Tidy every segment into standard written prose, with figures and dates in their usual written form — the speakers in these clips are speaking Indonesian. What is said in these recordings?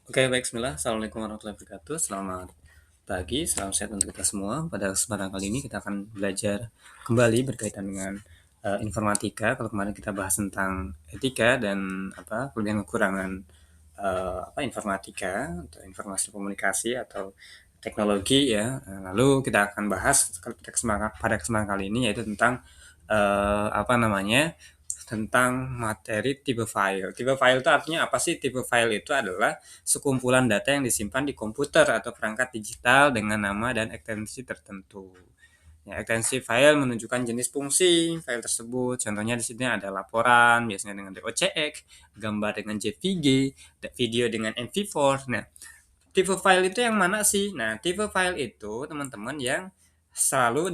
Oke, baik, bismillah. Assalamualaikum warahmatullahi wabarakatuh. Selamat pagi, salam sehat untuk kita semua. Pada kesempatan kali ini kita akan belajar kembali berkaitan dengan informatika. Kalau kemarin kita bahas tentang etika dan kelebihan kekurangan informatika atau informasi komunikasi atau teknologi ya. Lalu kita akan bahas pada kesempatan kali ini yaitu tentang tentang materi tipe file. Tipe file itu artinya apa sih? Tipe file itu adalah sekumpulan data yang disimpan di komputer atau perangkat digital dengan nama dan ekstensi tertentu. Ya, ekstensi file menunjukkan jenis fungsi file tersebut. Contohnya di sini ada laporan, biasanya dengan docx, gambar dengan JPG, video dengan MP4. Nah, tipe file itu yang mana sih? Nah, tipe file itu teman-teman yang selalu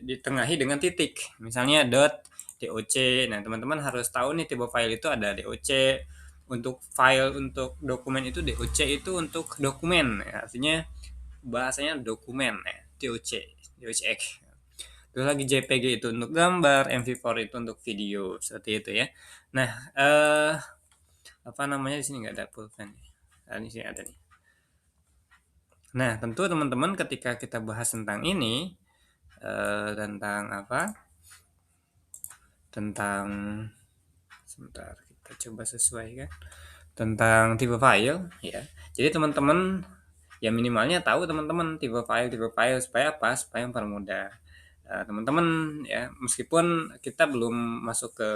ditengahi dengan titik. Misalnya .doc. Nah, teman-teman harus tahu nih tipe file itu ada doc. Untuk file untuk dokumen itu doc itu untuk dokumen. Ya, artinya bahasanya dokumen ya, docx. Terus lagi JPG itu untuk gambar, MP4 itu untuk video, seperti itu ya. Nah, di sini nggak ada pulpen. Nah, ini sih ada nih. Nah, tentu teman-teman ketika kita bahas tentang ini, tentang tentang sebentar kita coba sesuaikan tentang tipe file ya. Jadi teman-teman ya minimalnya tahu teman-teman tipe file supaya apa? Supaya mempermudah teman-teman ya, meskipun kita belum masuk ke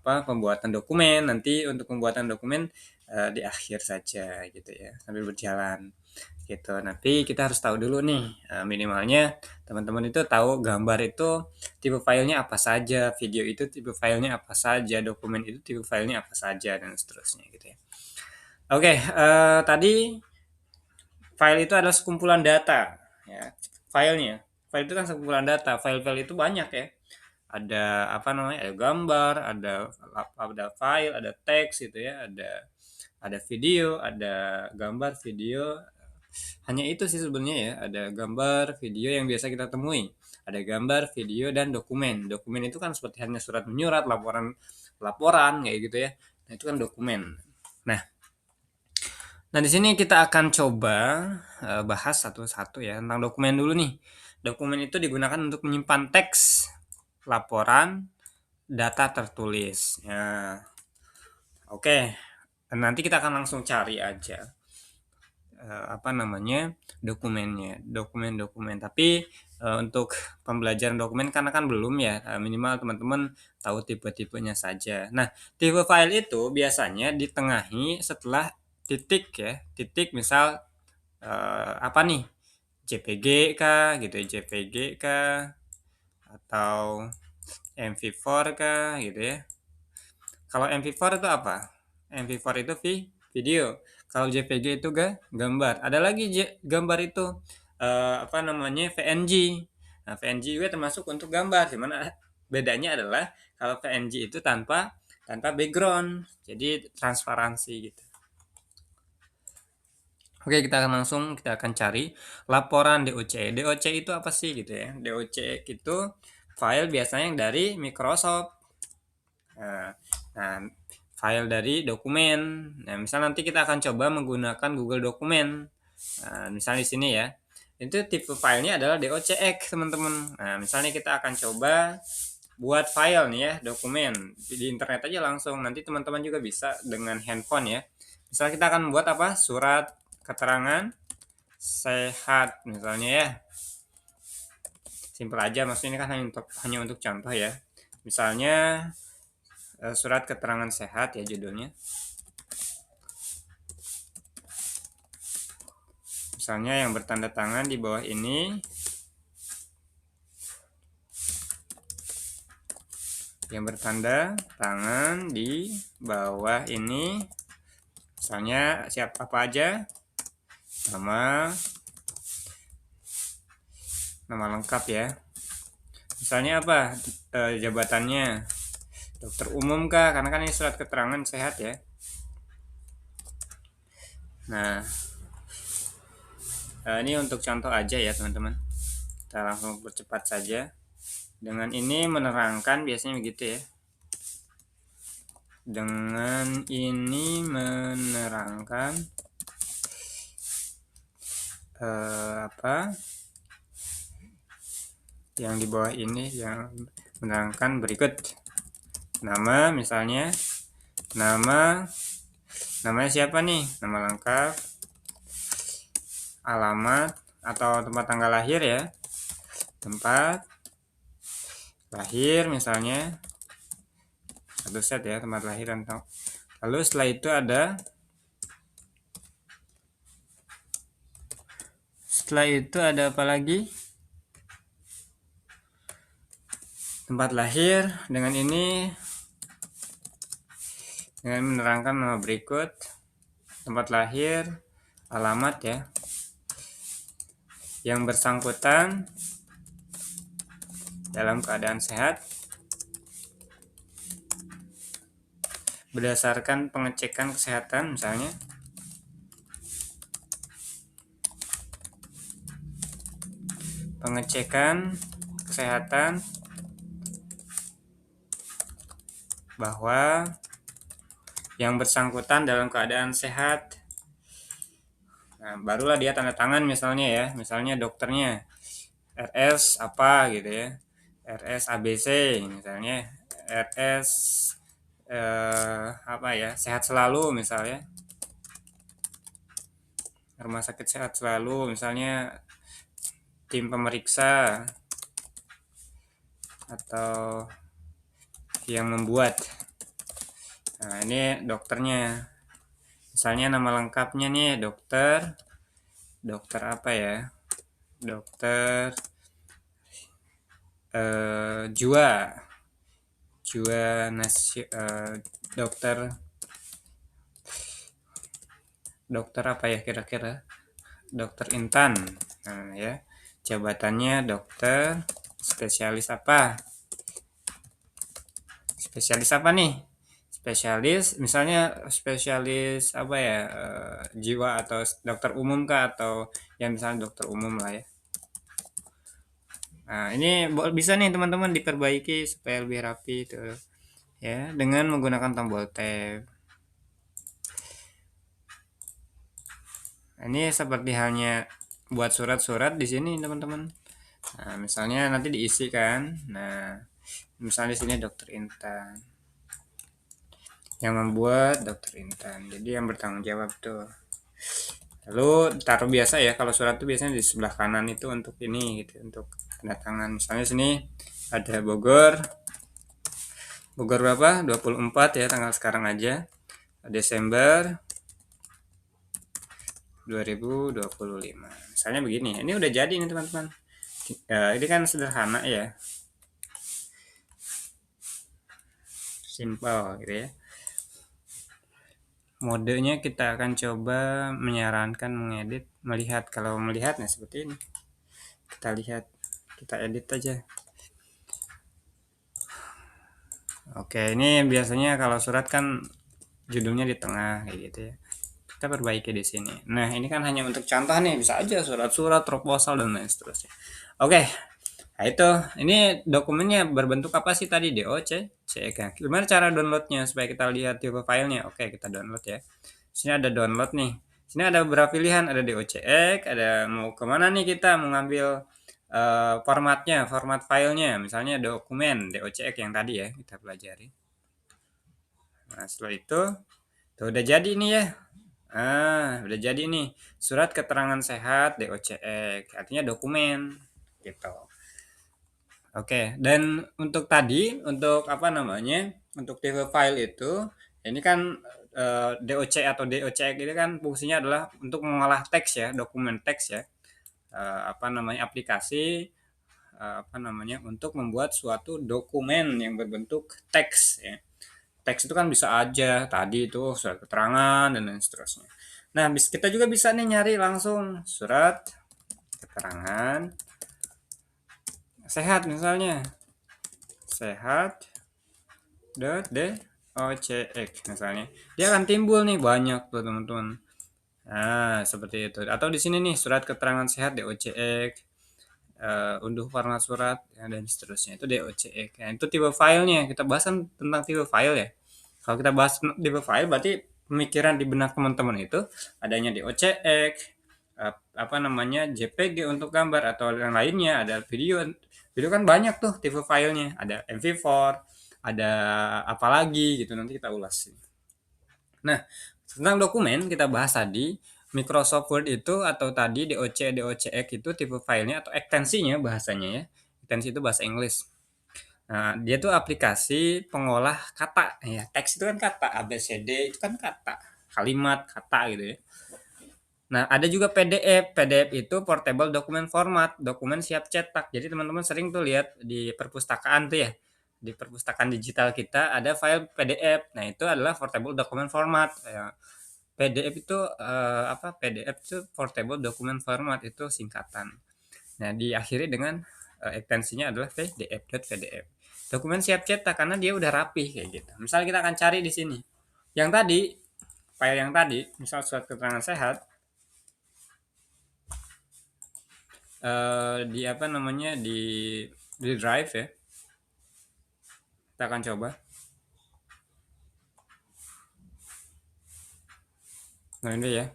pembuatan dokumen. Nanti untuk pembuatan dokumen di akhir saja gitu ya, sambil berjalan gitu. Nanti kita harus tahu dulu nih minimalnya teman-teman itu tahu gambar itu tipe filenya apa saja, video itu tipe filenya apa saja, dokumen itu tipe filenya apa saja, dan seterusnya gitu ya. Oke, tadi file itu adalah sekumpulan data ya. File itu kan sekumpulan data. File-file itu banyak ya. Ada gambar, ada file, ada teks gitu ya, ada video, ada gambar, video. Hanya itu sih sebenarnya ya, ada gambar, video yang biasa kita temui. Ada gambar, video, dan dokumen. Dokumen itu kan seperti hanya surat menyurat, laporan kayak gitu ya. Nah, itu kan dokumen. Nah, di sini kita akan coba bahas satu-satu ya tentang dokumen dulu nih. Dokumen itu digunakan untuk menyimpan teks, laporan, data tertulis. Ya, oke. Nanti kita akan langsung cari aja dokumennya, dokumen. Tapi untuk pembelajaran dokumen karena kan belum ya, minimal teman-teman tahu tipe-tipenya saja. Nah, tipe file itu biasanya ditengahi setelah titik ya, titik misal JPG kah gitu ya, JPG kah atau MP4 kah gitu ya. Kalau MP4 itu apa? MP4 itu video. Kalau JPG itu gambar. Ada lagi gambar itu PNG. Nah, PNG juga termasuk untuk gambar. Dimana bedanya adalah kalau PNG itu tanpa background, jadi transparansi gitu. Oke, kita akan cari laporan DOC. DOC itu apa sih gitu ya? DOC itu file biasanya yang dari Microsoft. Nah, file dari dokumen. Nah, misal nanti kita akan coba menggunakan Google Dokumen. Nah, misalnya di sini ya. Itu tipe filenya adalah docx, teman-teman. Nah, misalnya kita akan coba buat file nih ya, dokumen. Di internet aja langsung. Nanti teman-teman juga bisa dengan handphone ya. Misalnya kita akan buat surat keterangan sehat misalnya ya. Simpel aja, maksudnya ini kan hanya untuk contoh ya. Misalnya surat keterangan sehat ya judulnya. Misalnya yang bertanda tangan di bawah ini. Yang bertanda tangan di bawah ini. Misalnya siapa apa aja? Nama lengkap ya. Misalnya apa? Jabatannya dokter umum kah? Karena kan ini surat keterangan sehat ya. Nah, ini untuk contoh aja ya teman-teman. Kita langsung percepat saja. Dengan ini menerangkan biasanya begitu ya. Dengan ini menerangkan apa yang di bawah ini, yang menerangkan berikut. Nama, misalnya namanya siapa nih, nama lengkap, alamat atau tempat tanggal lahir ya, tempat lahir misalnya satu set ya, tempat lahir. Lalu setelah itu ada apa lagi? Tempat lahir dengan ini, dengan menerangkan nama berikut, tempat lahir, alamat ya, yang bersangkutan dalam keadaan sehat berdasarkan pengecekan kesehatan misalnya. Pengecekan kesehatan bahwa yang bersangkutan dalam keadaan sehat. Nah, barulah dia tanda tangan misalnya ya. Misalnya dokternya RS apa gitu ya. RS ABC misalnya. RS apa ya? Sehat selalu misalnya. Rumah sakit sehat selalu misalnya, tim pemeriksa atau yang membuat. Nah, ini dokternya. Misalnya nama lengkapnya nih dokter apa ya? Dokter dokter apa ya kira-kira? Dokter Intan. Nah, ya. Jabatannya dokter spesialis apa? Spesialis apa nih? Spesialis, misalnya spesialis apa ya? Jiwa atau dokter umum kah, atau ya misalnya dokter umum lah ya. Nah, ini bisa nih teman-teman diperbaiki supaya lebih rapi tuh ya, dengan menggunakan tombol tab. Nah, ini seperti halnya buat surat-surat di sini teman-teman. Nah, misalnya nanti diisi kan. Nah, misalnya di sini dokter Intan. Yang membuat dokter Intan. Jadi yang bertanggung jawab tuh. Lalu taruh biasa ya, kalau surat itu biasanya di sebelah kanan itu untuk ini gitu, untuk tanda tangan. Misalnya sini ada Bogor. Bogor berapa? 24 ya, tanggal sekarang aja. Desember 2025. Misalnya begini. Ini udah jadi nih teman-teman. Ini kan sederhana ya. Simple gitu ya. Modenya kita akan coba menyarankan mengedit, melihat. Kalau melihatnya seperti ini. Kita lihat, kita edit aja. Oke, ini biasanya kalau surat kan judulnya di tengah kayak gitu ya. Kita perbaiki di sini. Nah, ini kan hanya untuk contoh nih, bisa aja surat-surat, proposal dan lain seterusnya. Oke. Nah, itu ini dokumennya berbentuk apa sih tadi? DOC, CEK. Gimana cara downloadnya supaya kita lihat tipe filenya? Oke, kita download ya. Sini ada download nih. Sini ada beberapa pilihan, ada DOCX, ada mau kemana nih kita mengambil formatnya, format filenya, misalnya dokumen DOCX yang tadi ya kita pelajari. Nah, setelah itu tuh udah jadi nih ya. Udah jadi nih surat keterangan sehat DOCX, artinya dokumen gitu. Oke, dan untuk tadi, untuk apa namanya, untuk tipe file itu, ini kan DOC atau DOCX ini kan fungsinya adalah untuk mengolah teks ya, dokumen teks ya, apa namanya, aplikasi apa namanya, untuk membuat suatu dokumen yang berbentuk teks ya. Teks itu kan bisa aja tadi itu surat keterangan dan lain seterusnya. Nah, kita juga bisa nih nyari langsung surat keterangan sehat misalnya. Sehat .docx misalnya. Dia akan timbul nih banyak tuh teman-teman. Nah, seperti itu. Atau di sini nih surat keterangan sehat DOCX, unduh format surat ya, dan seterusnya. Itu DOCX. Nah, itu tipe filenya. Kita bahas tentang tipe file ya. Kalau kita bahas tipe file berarti pemikiran di benak teman-teman itu adanya di OCX, apa namanya, JPG untuk gambar atau yang lainnya, ada video. Video kan banyak tuh tipe filenya, ada MP4, ada apa lagi gitu, nanti kita ulas. Nah, tentang dokumen kita bahas tadi, Microsoft Word itu atau tadi DOCX itu tipe filenya atau ekstensinya bahasanya ya. Ekstensi itu bahasa Inggris. Nah, dia tuh aplikasi pengolah kata ya. Teks itu kan kata, ABCD itu kan kata, kalimat, kata gitu ya. Nah, ada juga PDF. PDF itu portable document format, dokumen siap cetak. Jadi teman-teman sering tuh lihat di perpustakaan tuh ya. Di perpustakaan digital kita ada file PDF. Nah, itu adalah portable document format. Ya. PDF itu apa? PDF itu portable document format itu singkatan. Nah, diakhiri dengan ekstensinya adalah PDF.pdf. Dokumen siap cetak karena dia udah rapih kayak gitu. Misal kita akan cari di sini. Yang tadi, file yang tadi, misal surat keterangan sehat, di apa namanya di drive ya. Kita akan coba. Nah ini ya.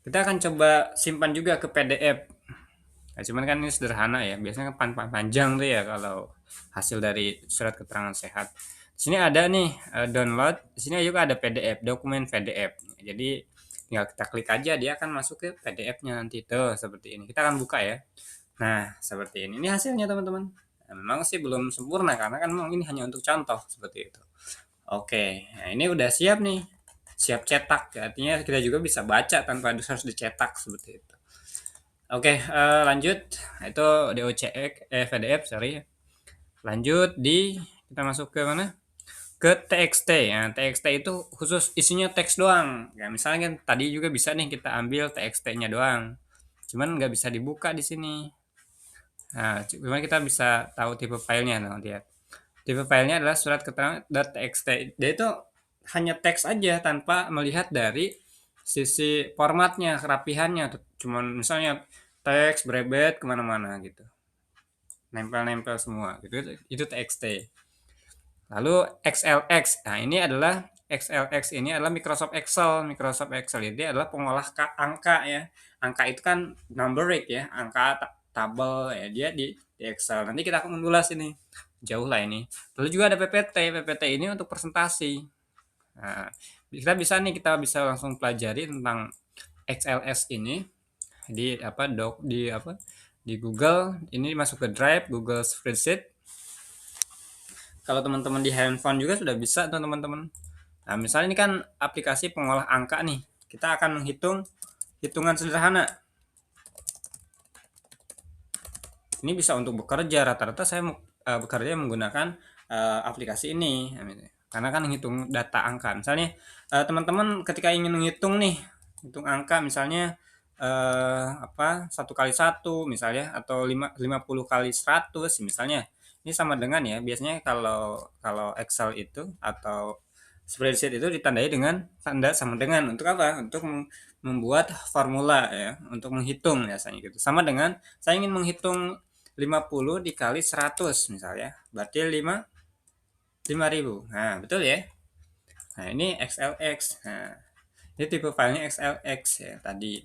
Kita akan coba simpan juga ke PDF. Nah, cuman kan ini sederhana ya. Biasanya kan panjang tuh ya kalau hasil dari surat keterangan sehat. Di sini ada nih download. Di sini juga ada PDF, dokumen PDF. Jadi tinggal kita klik aja dia akan masuk ke PDF-nya nanti tuh seperti ini. Kita akan buka ya. Nah, seperti ini. Ini hasilnya teman-teman. Nah, memang sih belum sempurna karena kan memang ini hanya untuk contoh seperti itu. Oke, nah ini udah siap nih. Siap cetak. Artinya kita juga bisa baca tanpa harus dicetak seperti itu. Oke, lanjut. Itu DOCX, PDF, sorry. Lanjut kita masuk ke mana? Ke TXT. Ya, TXT itu khusus isinya teks doang. Ya, misalnya kan tadi juga bisa nih kita ambil TXT-nya doang. Cuman nggak bisa dibuka di sini. Nah, cuman kita bisa tahu tipe filenya nanti ya. Tipe filenya adalah surat keterangan .txt. Dia itu hanya teks aja tanpa melihat dari sisi formatnya, kerapihannya. Cuman misalnya teks berebet kemana-mana gitu, nempel-nempel semua gitu. Itu TXT. Lalu XLX. Nah, ini adalah XLX ini adalah Microsoft Excel. Microsoft Excel ini adalah pengolah angka ya. Angka itu kan numeric ya, angka tabel ya, dia di Excel. Nanti kita akan mengulas ini. Jauh lah ini. Lalu juga ada PPT. PPT ini untuk presentasi. Nah, kita bisa langsung pelajari tentang XLS ini di Google. Ini masuk ke Drive, Google Spreadsheet. Kalau teman-teman di handphone juga sudah bisa tuh teman-teman. Nah, misalnya ini kan aplikasi pengolah angka nih. Kita akan menghitung hitungan sederhana. Ini bisa untuk bekerja, rata-rata saya bekerja menggunakan aplikasi ini. Karena kan menghitung data angka. Misalnya teman-teman ketika ingin menghitung nih, hitung angka misalnya satu kali satu misalnya, atau 50 kali 100 misalnya. Ini sama dengan ya, biasanya kalau kalau Excel itu atau spreadsheet itu ditandai dengan tanda sama dengan. Untuk apa? Untuk membuat formula ya, untuk menghitung biasanya gitu. Sama dengan saya ingin menghitung 50 dikali 100 misalnya. Berarti 5.000. Nah, betul ya. Nah, ini XLX. Nah, ini tipe filenya XLX ya tadi.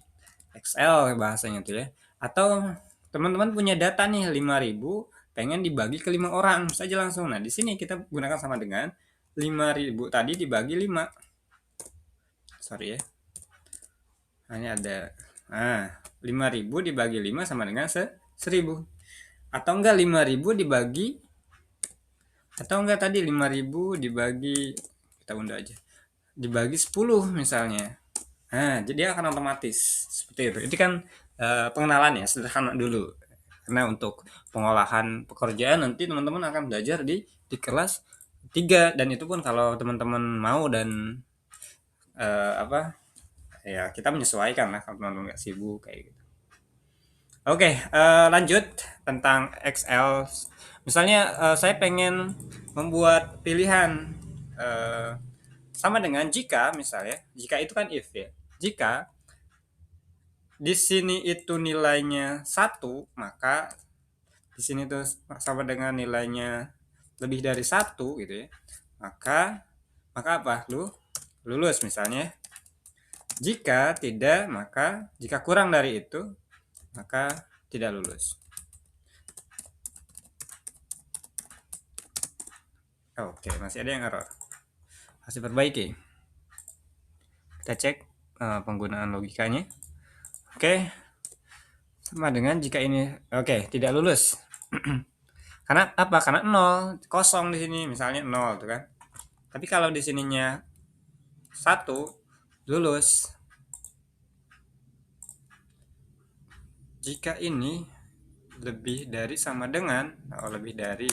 XL bahasanya tuh ya. Atau teman-teman punya data nih 5.000 pengen dibagi ke 5 orang saja langsung. Nah, di sini kita gunakan sama dengan 5.000 tadi dibagi 5. Sorry ya. Hanya ada 5.000 dibagi 5 sama dengan 1.000. Atau enggak 5.000 dibagi, atau enggak tadi 5.000 dibagi, kita unduh aja, dibagi 10 misalnya. Nah, jadi akan otomatis seperti itu. Itu kan pengenalan ya, sederhana dulu. Karena untuk pengolahan pekerjaan nanti teman-teman akan belajar di kelas 3, dan itu pun kalau teman-teman mau dan apa ya, kita menyesuaikan lah kalau teman-teman nggak sibuk kayak gitu. Oke, lanjut tentang Excel. Misalnya saya pengen membuat pilihan sama dengan jika, misalnya jika itu kan if ya. Jika di sini itu nilainya 1, maka di sini tuh sama dengan nilainya lebih dari 1 gitu ya. Maka maka apa? Lulus misalnya. Jika tidak, maka jika kurang dari itu, maka tidak lulus. Oke, masih ada yang error. Harus diperbaiki. Kita cek penggunaan logikanya. Oke, sama dengan jika ini tidak lulus. Karena apa? Karena 0, kosong di sini misalnya 0 tuh kan. Tapi kalau di sininya 1, lulus. Jika ini lebih dari sama dengan lebih dari,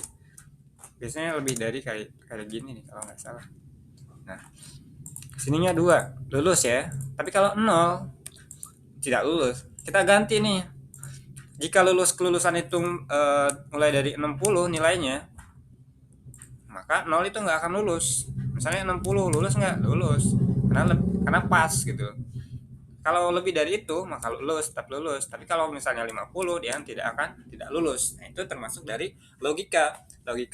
biasanya lebih dari kayak gini nih kalau nggak salah. Nah, sininya 2, lulus ya. Tapi kalau 0, tidak lulus. Kita ganti nih. Jika kelulusan itu mulai dari 60 nilainya, maka 0 itu nggak akan lulus. Misalnya 60, lulus nggak? Lulus. Karena pas gitu. Kalau lebih dari itu, maka tetap lulus. Tapi kalau misalnya 50, dia tidak lulus. Nah, itu termasuk dari logika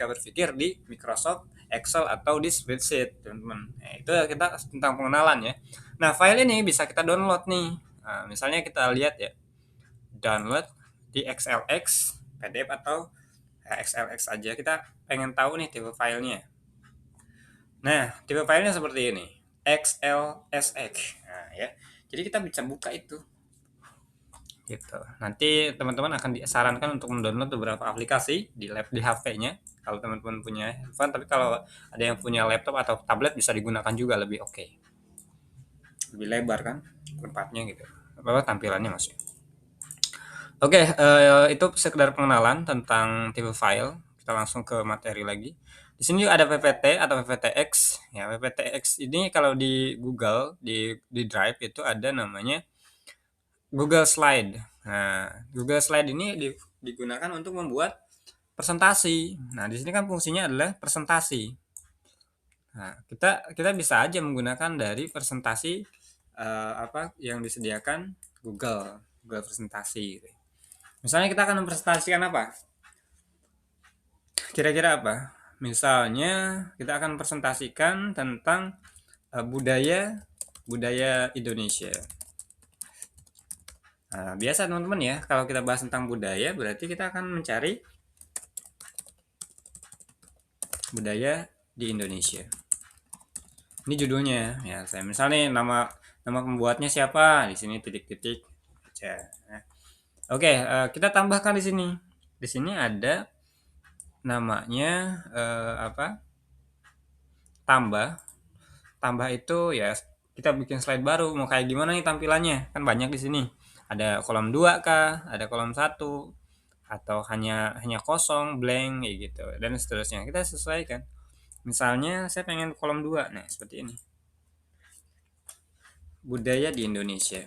berpikir di Microsoft Excel atau di spreadsheet, teman-teman. Nah, itu kita tentang pengenalan ya. Nah, file ini bisa kita download nih. Nah, misalnya kita lihat ya, download di XLX, PDF atau XLX aja. Kita pengen tahu nih tipe filenya. Nah, tipe filenya seperti ini, XLSX. Nah, ya. Jadi kita bisa buka itu. Gitu. Nanti teman-teman akan disarankan untuk mendownload beberapa aplikasi di HP-nya. Kalau teman-teman punya handphone, tapi kalau ada yang punya laptop atau tablet bisa digunakan juga, lebih oke. Lebih lebar kan tempatnya gitu. Apa tampilannya maksudnya. Oke, itu sekedar pengenalan tentang tipe file. Kita langsung ke materi lagi. Di sini juga ada PPT atau PPTX. Ya, PPTX ini kalau di Google, di Drive itu ada namanya Google Slide. Nah, Google Slide ini digunakan untuk membuat presentasi. Nah, di sini kan fungsinya adalah presentasi. Nah, kita bisa aja menggunakan dari presentasi apa yang disediakan Google presentasi. Misalnya kita akan mempresentasikan apa? Kira-kira apa? Misalnya kita akan presentasikan tentang budaya Indonesia. Nah, biasa teman-teman ya, kalau kita bahas tentang budaya, berarti kita akan mencari budaya di Indonesia. Ini judulnya ya. Saya misalnya nama pembuatnya siapa, di sini titik-titik aja. Nah, oke, kita tambahkan di sini. Di sini ada namanya apa? Tambah itu ya kita bikin slide baru. Mau kayak gimana nih tampilannya? Kan banyak di sini. Ada kolom 2 kah? Ada kolom 1 atau hanya kosong, blank kayak gitu dan seterusnya. Kita sesuaikan. Misalnya saya pengen kolom 2. Nah, seperti ini. Budaya di Indonesia.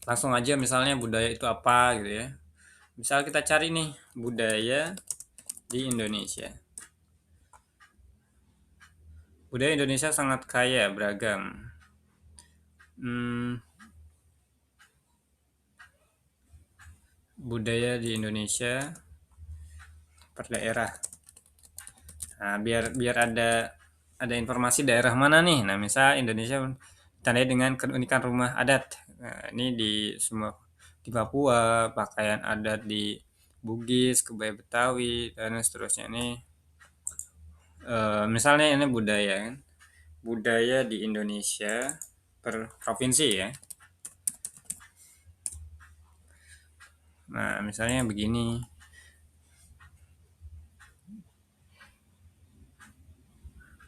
Langsung aja misalnya budaya itu apa gitu ya. Misal kita cari nih budaya di Indonesia. Budaya Indonesia sangat kaya, beragam. Budaya di Indonesia per daerah. Nah, biar ada informasi daerah mana nih. Nah, misal Indonesia ditandai dengan keunikan rumah adat. Nah, ini di semua di Papua, pakaian adat di Bugis, kebaya Betawi dan seterusnya. Ini misalnya ini budaya kan. Budaya di Indonesia per provinsi ya. Nah, misalnya begini.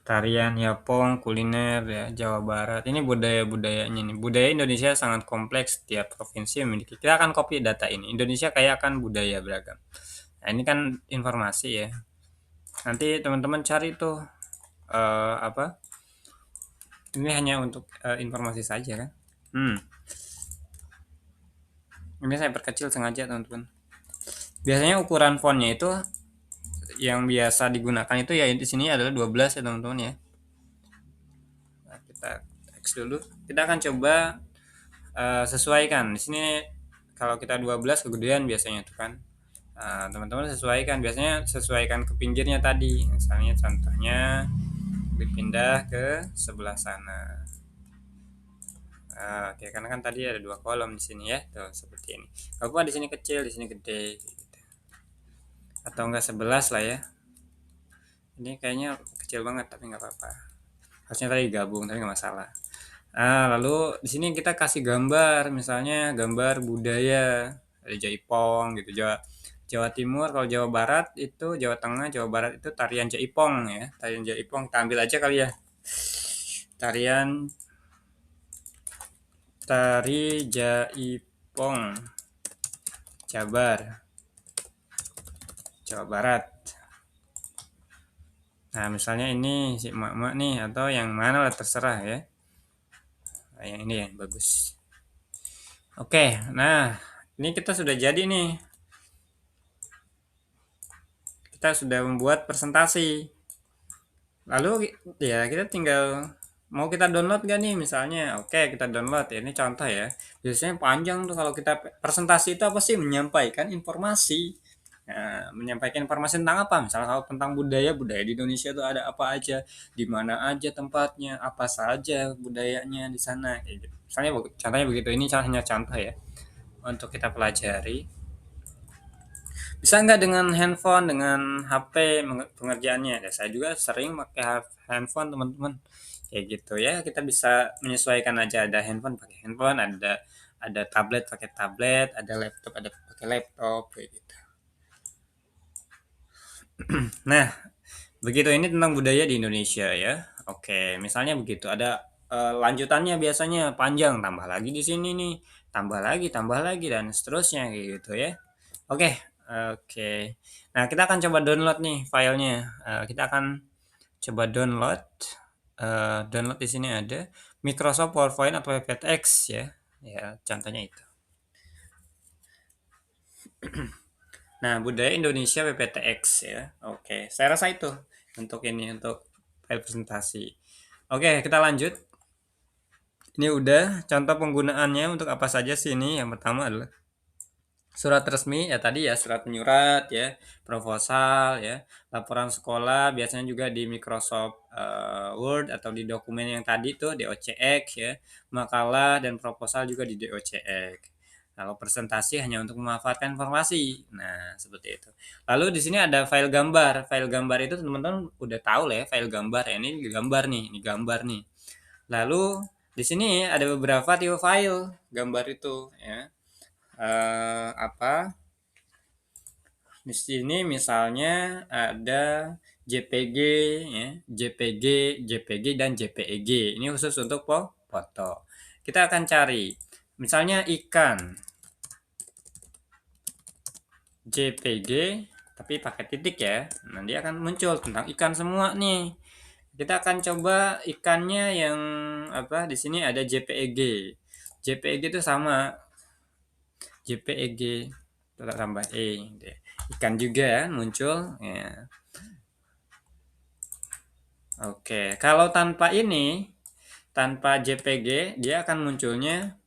Tarian Yapong, kuliner ya Jawa Barat. Ini budaya-budayanya nih. Budaya Indonesia sangat kompleks, tiap provinsi memiliki. Kita akan copy data ini. Indonesia kaya akan budaya beragam. Nah, ini kan informasi ya. Nanti teman-teman cari tuh apa? Ini hanya untuk informasi saja kan. Ini saya perkecil sengaja teman-teman. Biasanya ukuran fontnya itu yang biasa digunakan itu ya di sini adalah 12 ya teman-teman ya. Nah, kita teks dulu. Kita akan coba sesuaikan. Di sini kalau kita 12 kegedean biasanya tuh kan. Teman-teman sesuaikan, biasanya sesuaikan ke pinggirnya tadi, misalnya contohnya dipindah ke sebelah sana. Oke, karena kan tadi ada 2 kolom di sini ya, tuh seperti ini. Kalau di sini kecil, di sini gede, gitu. Atau enggak 11 lah ya. Ini kayaknya kecil banget, tapi nggak apa-apa. Harusnya tadi gabung, tapi nggak masalah. Lalu di sini kita kasih gambar, misalnya gambar budaya dari Jaipong gitu, Jawa Jawa Timur. Kalau Jawa Barat itu, Jawa Tengah, Jawa Barat itu tarian Jaipong ya, tarian Jaipong. Kita ambil aja kali ya, tarian tari Jaipong, Jabar, Jawa Barat. Nah, misalnya ini si emak-emak nih, atau yang mana lah terserah ya. Nah, yang ini yang bagus. Oke, nah ini kita sudah jadi nih. Kita sudah membuat presentasi. Lalu ya kita tinggal mau kita download gak nih misalnya. Oke, kita download ya. Ini contoh ya. Biasanya panjang tuh kalau kita presentasi itu apa sih? Menyampaikan informasi. Nah, menyampaikan informasi tentang apa? Misalnya kalau tentang budaya, budaya di Indonesia itu ada apa aja, di mana aja tempatnya, apa saja budayanya di sana. Kayak gitu. Misalnya contohnya begitu. Ini hanya contoh ya untuk kita pelajari. Bisa nggak dengan handphone, dengan HP pengerjaannya? Ya, saya juga sering pakai handphone teman-teman. Kayak gitu ya, kita bisa menyesuaikan aja, ada handphone pakai handphone, ada tablet pakai tablet, ada laptop ada pakai laptop kayak gitu. Nah, begitu ini tentang budaya di Indonesia ya. Oke, misalnya begitu ada lanjutannya biasanya panjang, tambah lagi di sini nih, tambah lagi dan seterusnya kayak gitu ya. Oke, oke. Nah, kita akan coba download nih filenya. Kita akan coba download. Download di sini ada Microsoft PowerPoint atau PPTX ya. Ya, contohnya itu. Nah, budaya Indonesia PPTX ya. Oke, saya rasa itu untuk ini untuk file presentasi. Oke, kita lanjut. Ini udah contoh penggunaannya untuk apa saja sih ini. Yang pertama adalah surat resmi ya tadi ya, surat menyurat ya, proposal ya, laporan sekolah biasanya juga di Microsoft Word atau di dokumen yang tadi tuh DOCX ya, makalah dan proposal juga di DOCX. Kalau presentasi hanya untuk memanfaatkan informasi. Nah, seperti itu. Lalu di sini ada file gambar. File gambar itu teman-teman udah tahu lah ya, file gambar ya. Ini gambar nih, ini gambar nih. Lalu di sini ada beberapa tipe file gambar itu ya. Apa di sini misalnya ada JPG ya, JPG dan JPEG. Ini khusus untuk foto. Kita akan cari misalnya ikan JPG tapi pakai titik ya. Nanti akan muncul tentang ikan semua nih. Kita akan coba ikannya yang apa di sini ada JPEG. JPEG itu sama JPEG tambah ikan juga ya muncul ya. Oke, kalau tanpa ini, tanpa JPG dia akan munculnya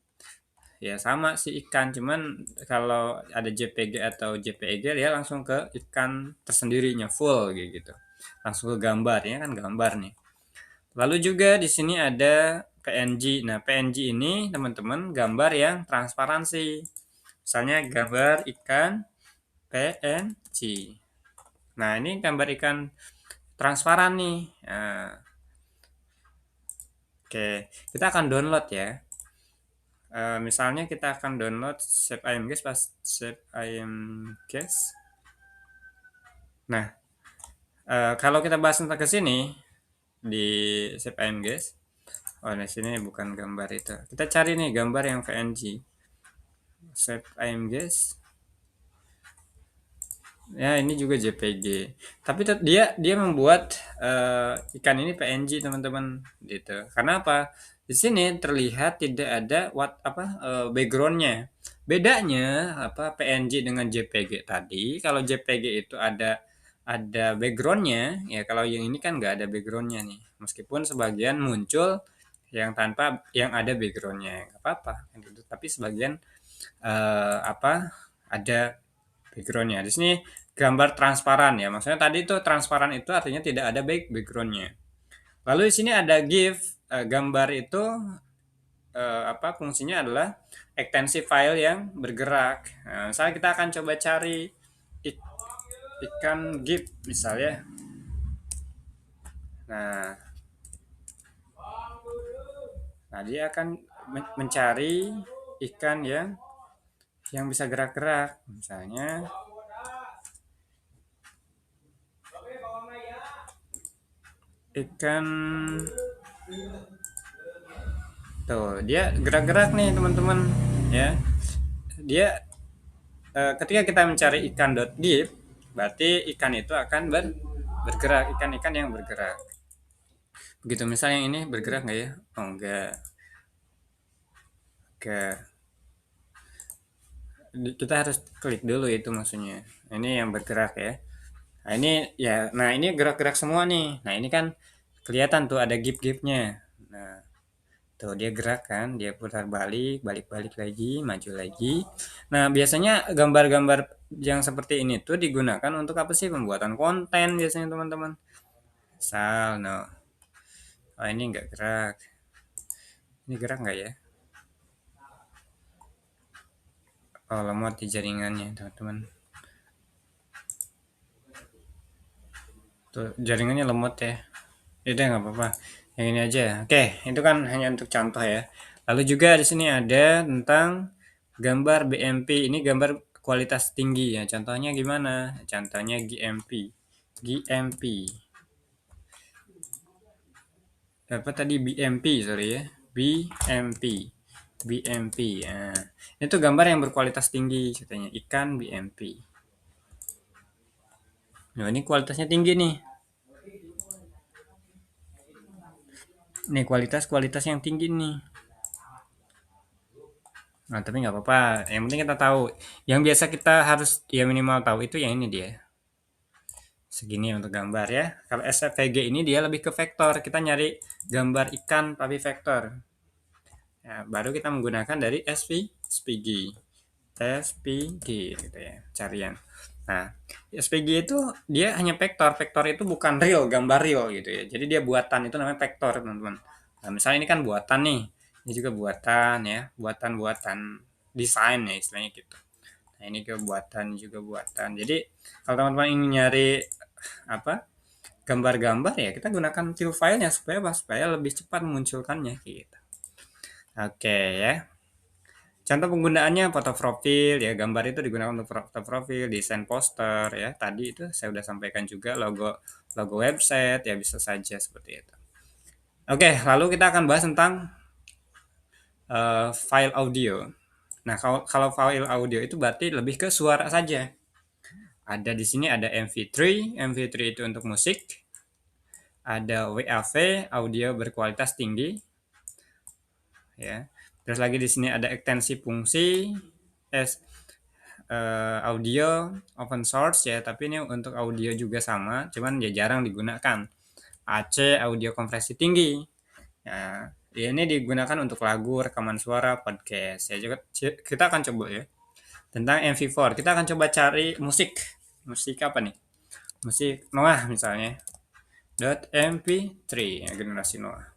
ya sama si ikan, cuman kalau ada JPG atau JPEG dia langsung ke ikan tersendirinya full gitu, langsung ke gambar ya kan gambar nih. Lalu juga di sini ada PNG. Nah, PNG ini teman-teman gambar yang transparansi. Misalnya gambar ikan PNG. Nah, ini gambar ikan transparan nih. Nah, oke, kita akan download ya. Misalnya kita akan download Shape IMGS pas Shape IMGS. Nah, kalau kita bahas tentang ke sini di Shape IMGS. Oh, di sini bukan gambar itu. Kita cari nih gambar yang PNG. Shape IMGS. Ya, ini juga JPG. Tapi dia membuat ikan ini PNG, teman-teman, gitu. Karena apa? Di sini terlihat tidak ada backgroundnya. Bedanya apa PNG dengan JPG tadi? Kalau JPG itu ada backgroundnya, ya kalau yang ini kan nggak ada backgroundnya nih. Meskipun sebagian muncul yang ada backgroundnya, nggak apa-apa. Gitu. Tapi sebagian ada backgroundnya. Di sini gambar transparan ya. Maksudnya tadi itu transparan itu artinya tidak ada backgroundnya. Lalu di sini ada GIF, gambar itu fungsinya adalah ekstensi file yang bergerak. Nah, misalnya kita akan coba cari ikan GIF misalnya. Nah, dia akan mencari ikan yang bisa gerak-gerak. Misalnya ikan tuh, dia gerak-gerak nih teman-teman ya. Dia ketika kita mencari ikan.gif, berarti ikan itu akan bergerak, ikan-ikan yang bergerak. Begitu misalnya yang ini bergerak nggak ya? Oh enggak. Oke. Kita harus klik dulu itu maksudnya. Ini yang bergerak ya. Nah ini ya, nah ini gerak-gerak semua nih. Nah ini kan kelihatan tuh ada gif-gifnya. Nah tuh dia gerak kan, dia putar balik, balik-balik lagi, maju lagi. Nah biasanya gambar-gambar yang seperti ini tuh digunakan untuk apa sih? Pembuatan konten biasanya teman-teman. Misal, no. Oh ini nggak gerak. Ini gerak nggak ya? Oh lemot di jaringannya teman-teman. Tuh jaringannya lemot ya. Udah nggak apa-apa. Yang ini aja. Oke, itu kan hanya untuk contoh ya. Lalu juga di sini ada tentang gambar BMP. Ini gambar kualitas tinggi ya. Contohnya gimana? Contohnya GMP. GMP. Apa tadi BMP, sorry ya. BMP. BMP. Nah, itu gambar yang berkualitas tinggi katanya ikan BMP. Nah, ini kualitasnya tinggi nih. Nih kualitas yang tinggi nih. Nah, tapi nggak apa-apa. Yang penting kita tahu. Yang biasa kita harus ya minimal tahu itu yang ini dia. Segini untuk gambar ya. Kalau SVG ini dia lebih ke vektor. Kita nyari gambar ikan tapi vektor. Ya, baru kita menggunakan dari SVG. SVG gitu ya, carian. Nah, SVG itu dia hanya vektor. Vektor itu bukan real, gambar real gitu ya. Jadi dia buatan, itu namanya vektor, teman-teman. Nah, misalnya ini kan buatan nih. Ini juga buatan ya, buatan-buatan desain ya istilahnya gitu. Nah, ini ke buatan juga buatan. Jadi kalau teman-teman ingin nyari apa? Gambar-gambar ya kita gunakan view filenya supaya lebih cepat memunculkannya gitu. Oke ya. Contoh penggunaannya foto profil ya, gambar itu digunakan untuk foto profil, desain poster ya. Tadi itu saya sudah sampaikan juga logo website ya bisa saja seperti itu. Oke, lalu kita akan bahas tentang file audio. Nah, kalau file audio itu berarti lebih ke suara saja. Ada di sini ada MP3, MP3 itu untuk musik. Ada WAV, audio berkualitas tinggi. Ya. Terus lagi di sini ada ekstensi fungsi audio open source ya, tapi ini untuk audio juga sama, cuman ya jarang digunakan. AC audio kompresi tinggi. Nah, ini digunakan untuk lagu, rekaman suara, podcast. Ya juga kita akan coba ya. Tentang MV4, kita akan coba cari musik. Musik apa nih? Musik Noah misalnya. .mp3 ya, generasi Noah.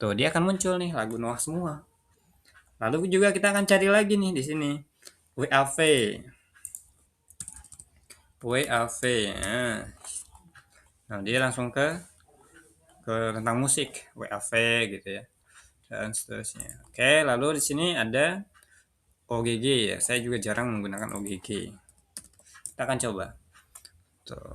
Tuh, dia akan muncul nih lagu Noah semua. Lalu juga kita akan cari lagi nih di sini. WAV. WAV. Nah, dia langsung ke tentang musik, WAV gitu ya. Dan seterusnya. Oke, lalu di sini ada OGG ya. Saya juga jarang menggunakan OGG. Kita akan coba. Tuh.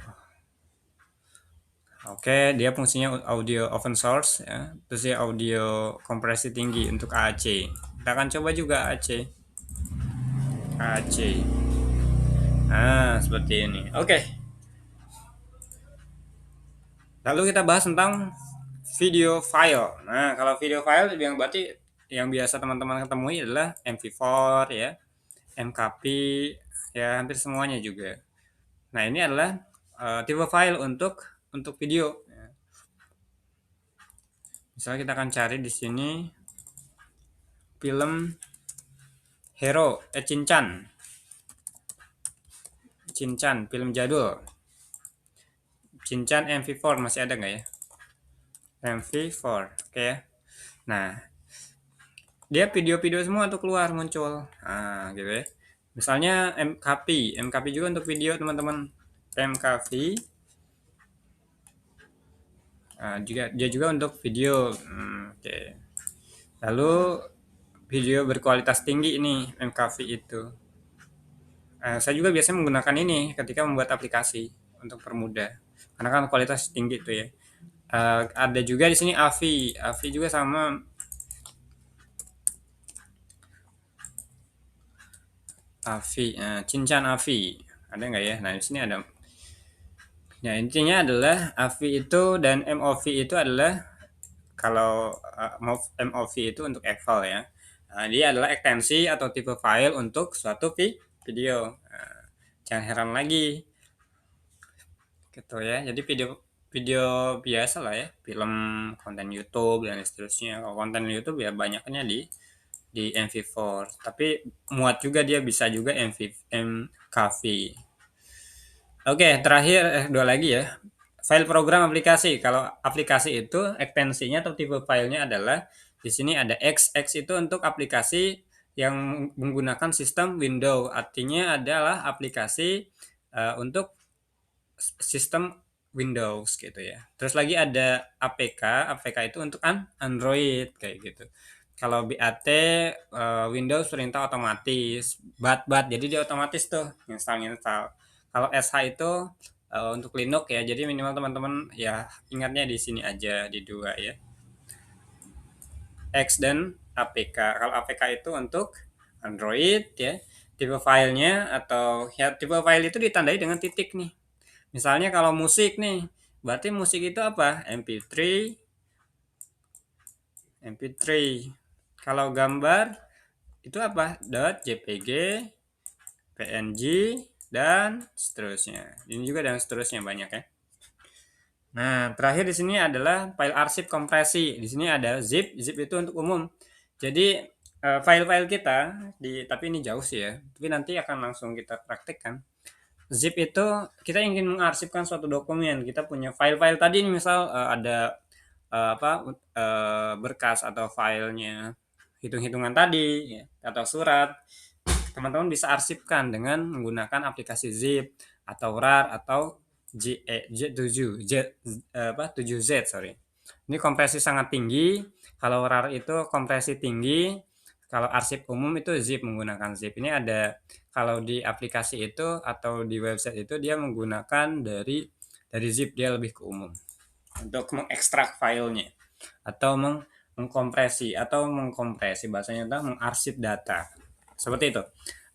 Oke, dia fungsinya audio open source ya. Terus dia audio kompresi tinggi untuk AAC. Kita akan coba juga AAC. AAC. Nah, seperti ini. Oke. Lalu kita bahas tentang video file. Nah, kalau video file yang berarti yang biasa teman-teman ketemui adalah MP4 ya, MKP ya, hampir semuanya juga. Nah, ini adalah tipe file untuk video. Misalnya kita akan cari di sini film Hero Echin-chan. Shinchan, film jadul. Shinchan MV4 masih ada nggak ya? MV4, oke ya. Nah, dia video-video semua tuh keluar muncul. Nah, gitu ya. Misalnya MKP juga untuk video teman-teman. MKV, nah, juga dia juga untuk video. Oke. Lalu video berkualitas tinggi ini MKV itu. Saya juga biasanya menggunakan ini ketika membuat aplikasi untuk permudah. Karena kan kualitas tinggi itu ya. Ada juga di sini AVI juga sama. AVI, Shinchan AVI ada nggak ya? Nah di sini ada. Nah intinya adalah AVI itu dan MOV itu adalah kalau MOV itu untuk Excel ya. Nah, dia adalah ekstensi atau tipe file untuk suatu video. Nah, jangan heran lagi gitu ya. Jadi video video biasa lah ya, film, konten YouTube dan seterusnya. Kalau konten YouTube ya banyaknya di MV4, tapi muat juga dia bisa juga MKV. Oke, terakhir dua lagi ya. File program aplikasi. Kalau aplikasi itu ekstensinya atau tipe filenya adalah di sini ada X itu untuk aplikasi yang menggunakan sistem Windows. Artinya adalah aplikasi untuk sistem Windows gitu ya. Terus lagi ada APK itu untuk Android kayak gitu. Kalau BAT Windows perintah otomatis, BAT jadi dia otomatis tuh install. Kalau SH itu untuk Linux ya. Jadi minimal teman-teman ya ingatnya di sini aja di dua ya. X dan APK. Kalau APK itu untuk Android ya. Tipe filenya atau ya tipe file itu ditandai dengan titik nih. Misalnya kalau musik nih, berarti musik itu apa? MP3. Kalau gambar itu apa? .jpg, PNG, dan seterusnya. Ini juga dan seterusnya banyak ya. Nah, terakhir di sini adalah file arsip kompresi. Di sini ada zip itu untuk umum. Jadi file-file kita tapi ini jauh sih ya. Tapi nanti akan langsung kita praktekkan. Zip itu kita ingin mengarsipkan suatu dokumen. Kita punya file-file tadi misal ada berkas atau filenya hitung-hitungan tadi ya, atau surat. Teman-teman bisa arsipkan dengan menggunakan aplikasi zip atau RAR atau J7Z sorry. Ini kompresi sangat tinggi. Kalau RAR itu kompresi tinggi. Kalau arsip umum itu zip, menggunakan zip. Ini ada kalau di aplikasi itu atau di website itu dia menggunakan dari zip, dia lebih ke umum untuk mengekstrak filenya atau mengkompresi bahasanya itu mengarsip data seperti itu.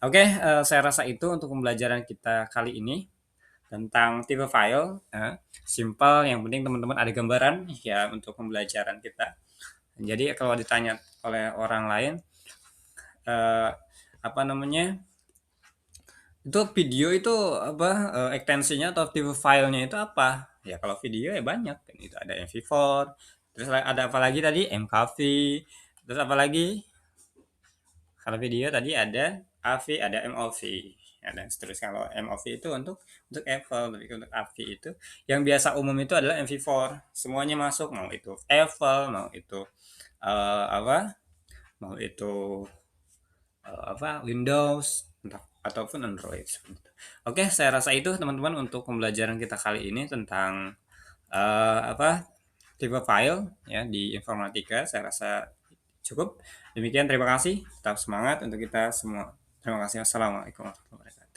Oke, saya rasa itu untuk pembelajaran kita kali ini tentang tipe file. Simple, yang penting teman-teman ada gambaran ya untuk pembelajaran kita. Jadi kalau ditanya oleh orang lain itu video itu ekstensinya atau tipe filenya itu apa? Ya kalau video ya banyak kan, itu ada MV4, terus ada apa lagi tadi MKV, terus apa lagi? Kalau video tadi ada AV, ada MOV, ya, dan seterusnya. Kalau MOV itu untuk Apple, tapi untuk AV itu yang biasa umum itu adalah MV4. Semuanya masuk, mau itu Apple, mau itu uh, apa? Mau itu Windows ataupun Android. Oke, saya rasa itu teman-teman untuk pembelajaran kita kali ini tentang tipe file ya di informatika. Saya rasa cukup. Demikian, terima kasih. Tetap semangat untuk kita semua. Terima kasih. Assalamualaikum warahmatullahi wabarakatuh.